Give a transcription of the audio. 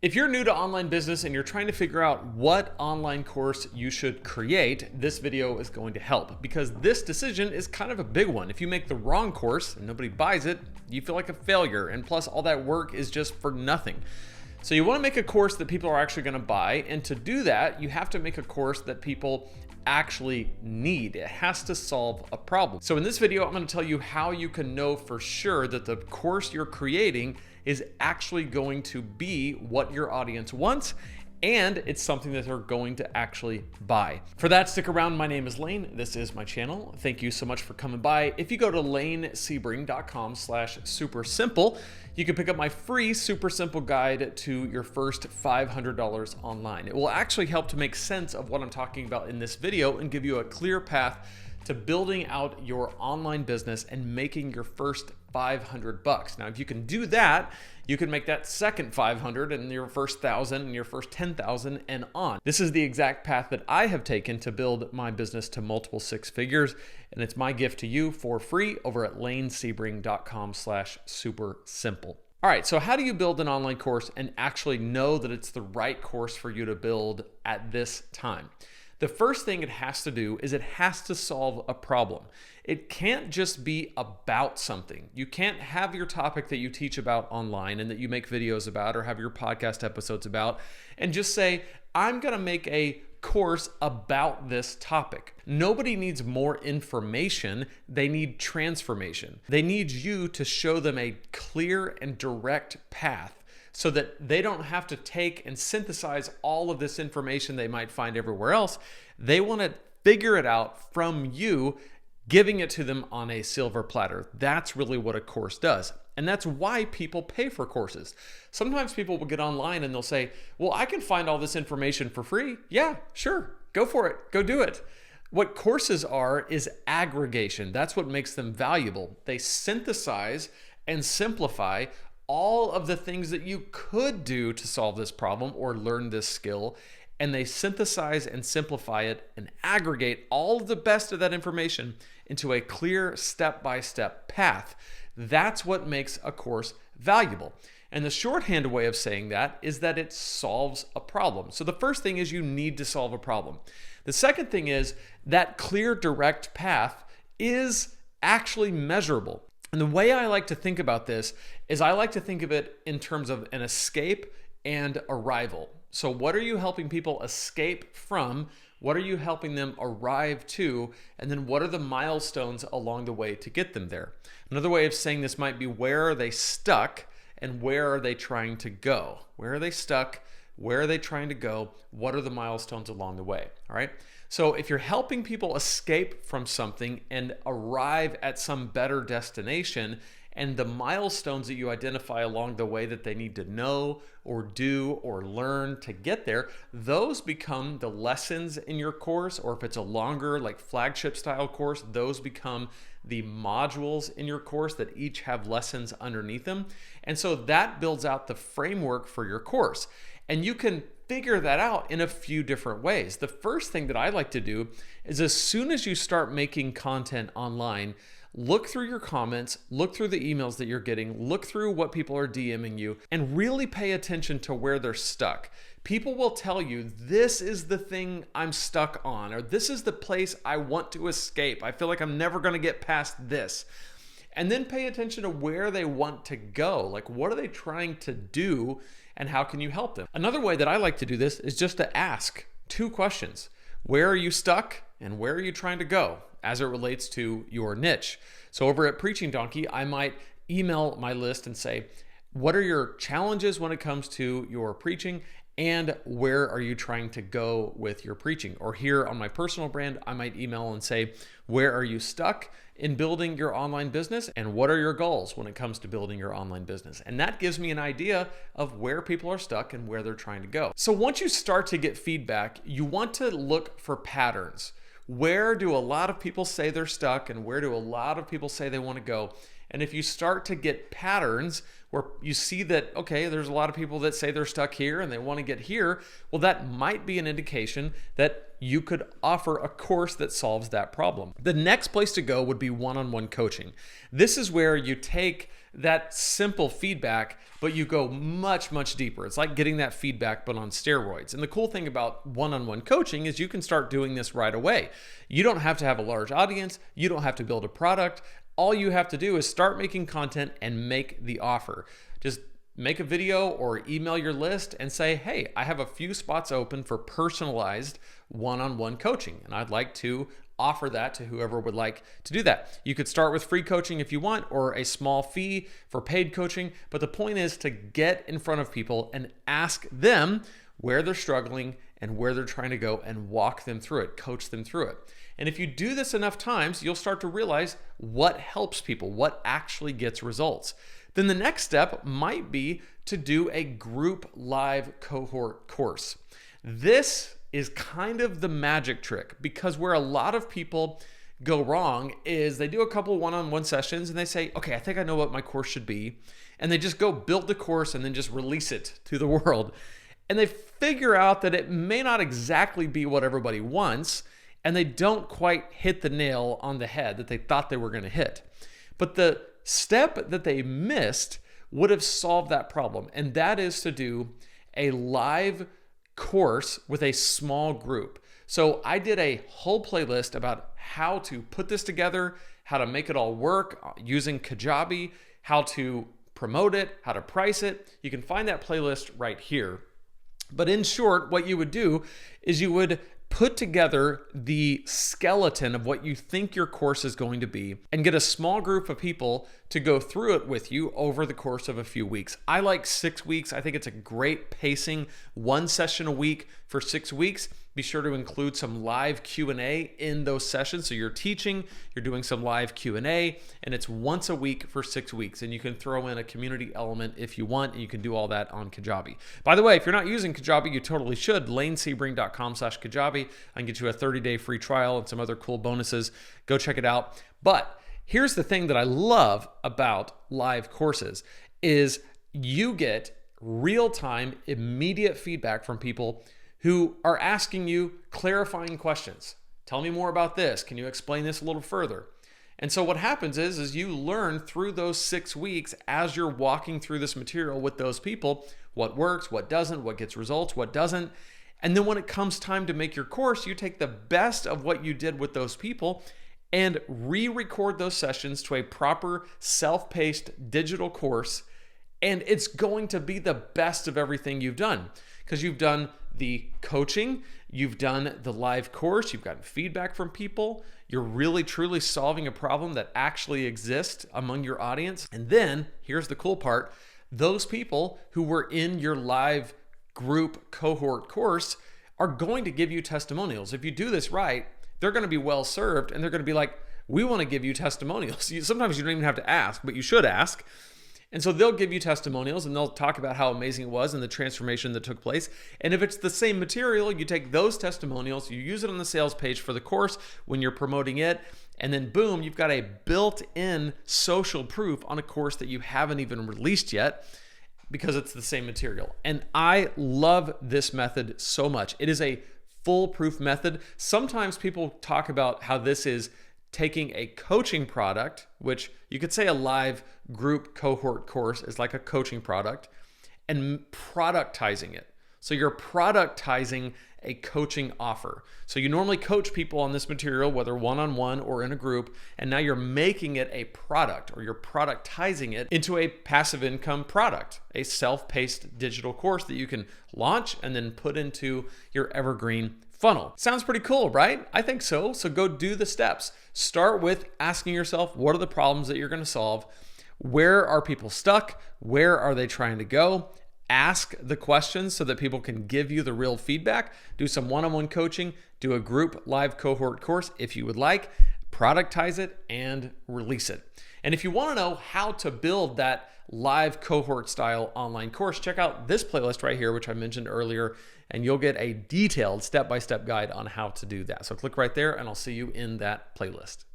If you're new to online business and you're trying to figure out what online course you should create, this video is going to help because this decision is kind of a big one. If you make the wrong course and nobody buys it, you feel like a failure, and plus all that work is just for nothing. So you want to make a course that people are actually going to buy, and to do that, you have to make a course that people actually need. It has to solve a problem. So in this video, I'm going to tell you how you can know for sure that the course you're creating is actually going to be what your audience wants, and it's something that they're going to actually buy. For that, stick around. My name is Lane. This is my channel. Thank you so much for coming by. If you go to lanesebring.com/supersimple, you can pick up my free super simple guide to your first $500 online. It will actually help to make sense of what I'm talking about in this video and give you a clear path to building out your online business and making your first $500. Now, if you can do that, you can make that second 500 and your first 1,000 and your first 10,000 and on. This is the exact path that I have taken to build my business to multiple six figures, and it's my gift to you for free over at lanesebring.com/supersimple. All right, so how do you build an online course and actually know that it's the right course for you to build at this time? The first thing it has to do is it has to solve a problem. It can't just be about something. You can't have your topic that you teach about online and that you make videos about or have your podcast episodes about and just say, I'm gonna make a course about this topic. Nobody needs more information, they need transformation. They need you to show them a clear and direct path so that they don't have to take and synthesize all of this information they might find everywhere else. They want to figure it out from you, giving it to them on a silver platter. That's really what a course does. And that's why people pay for courses. Sometimes people will get online and they'll say, well, I can find all this information for free. Yeah, sure, go for it, go do it. What courses are is aggregation. That's what makes them valuable. They synthesize and simplify all of the things that you could do to solve this problem or learn this skill, and they synthesize and simplify it and aggregate all of the best of that information into a clear step-by-step path. That's what makes a course valuable. And the shorthand way of saying that is that it solves a problem. So the first thing is you need to solve a problem. The second thing is that clear, direct path is actually measurable. And the way I like to think about this is I like to think of it in terms of an escape and arrival. So what are you helping people escape from? What are you helping them arrive to? And then what are the milestones along the way to get them there? Another way of saying this might be, where are they stuck and where are they trying to go? Where are they stuck? Where are they trying to go? What are the milestones along the way? All right. So if you're helping people escape from something and arrive at some better destination, and the milestones that you identify along the way that they need to know or do or learn to get there, those become the lessons in your course. Or if it's a longer, like flagship style course, those become the modules in your course that each have lessons underneath them. And so that builds out the framework for your course. And you can figure that out in a few different ways. The first thing that I like to do is, as soon as you start making content online, look through your comments, look through the emails that you're getting, look through what people are DMing you, and really pay attention to where they're stuck. People will tell you, this is the thing I'm stuck on, or this is the place I want to escape. I feel like I'm never gonna get past this. And then pay attention to where they want to go. Like, what are they trying to do and how can you help them? Another way that I like to do this is just to ask two questions. Where are you stuck and where are you trying to go as it relates to your niche? So over at Preaching Donkey, I might email my list and say, what are your challenges when it comes to your preaching? And where are you trying to go with your preaching? Or here on my personal brand, I might email and say, where are you stuck in building your online business? And what are your goals when it comes to building your online business? And that gives me an idea of where people are stuck and where they're trying to go. So once you start to get feedback, you want to look for patterns. Where do a lot of people say they're stuck and where do a lot of people say they want to go? And if you start to get patterns where you see that, okay, there's a lot of people that say they're stuck here and they want to get here, well, that might be an indication that you could offer a course that solves that problem. The next place to go would be one-on-one coaching. This is where you take that simple feedback, but you go much, much deeper. It's like getting that feedback, but on steroids. And the cool thing about one-on-one coaching is you can start doing this right away. You don't have to have a large audience. You don't have to build a product. All you have to do is start making content and make the offer. Just make a video or email your list and say, hey, I have a few spots open for personalized one-on-one coaching, and I'd like to offer that to whoever would like to do that. You could start with free coaching if you want, or a small fee for paid coaching. But the point is to get in front of people and ask them where they're struggling and where they're trying to go and walk them through it, coach them through it. And if you do this enough times, you'll start to realize what helps people, what actually gets results. Then the next step might be to do a group live cohort course. This is kind of the magic trick, because where a lot of people go wrong is they do a couple one-on-one sessions and they say, okay, I think I know what my course should be. And they just go build the course and then just release it to the world. And they figure out that it may not exactly be what everybody wants, and they don't quite hit the nail on the head that they thought they were going to hit. But the step that they missed would have solved that problem, and that is to do a live course with a small group. So I did a whole playlist about how to put this together, how to make it all work using Kajabi, how to promote it, how to price it. You can find that playlist right here. But in short, what you would do is you would put together the skeleton of what you think your course is going to be and get a small group of people to go through it with you over the course of a few weeks. I like 6 weeks. I think it's a great pacing, 1 session a week for 6 weeks. Be sure to include some live Q&A in those sessions. So you're teaching, you're doing some live Q&A, and it's once a week for 6 weeks. And you can throw in a community element if you want, and you can do all that on Kajabi. By the way, if you're not using Kajabi, you totally should. LaneSebring.com/Kajabi. I can get you a 30-day free trial and some other cool bonuses. Go check it out. But here's the thing that I love about live courses is you get real-time, immediate feedback from people who are asking you clarifying questions. Tell me more about this. Can you explain this a little further? And so what happens is you learn through those 6 weeks as you're walking through this material with those people, what works, what doesn't, what gets results, what doesn't. And then when it comes time to make your course, you take the best of what you did with those people and re-record those sessions to a proper self-paced digital course. And it's going to be the best of everything you've done, because you've done the coaching, you've done the live course, you've gotten feedback from people, you're really truly solving a problem that actually exists among your audience. And then here's the cool part, those people who were in your live group cohort course are going to give you testimonials. If you do this right, they're going to be well served, and they're going to be like, we want to give you testimonials. Sometimes you don't even have to ask, but you should ask. And so they'll give you testimonials and they'll talk about how amazing it was and the transformation that took place. And if it's the same material, you take those testimonials, you use it on the sales page for the course when you're promoting it, and then boom, you've got a built-in social proof on a course that you haven't even released yet because it's the same material. And I love this method so much. It is a foolproof method. Sometimes people talk about how this is taking a coaching product, which you could say a live group cohort course is like a coaching product, and productizing it. So you're productizing a coaching offer. So you normally coach people on this material, whether one-on-one or in a group, and now you're making it a product, or you're productizing it into a passive income product, a self-paced digital course that you can launch and then put into your evergreen funnel. Sounds pretty cool, right? I think so. So go do the steps. Start with asking yourself, what are the problems that you're going to solve? Where are people stuck? Where are they trying to go? Ask the questions so that people can give you the real feedback. Do some one-on-one coaching. Do a group live cohort course if you would like. Productize it and release it. And if you want to know how to build that live cohort style online course, check out this playlist right here, which I mentioned earlier, and you'll get a detailed step-by-step guide on how to do that. So click right there and I'll see you in that playlist.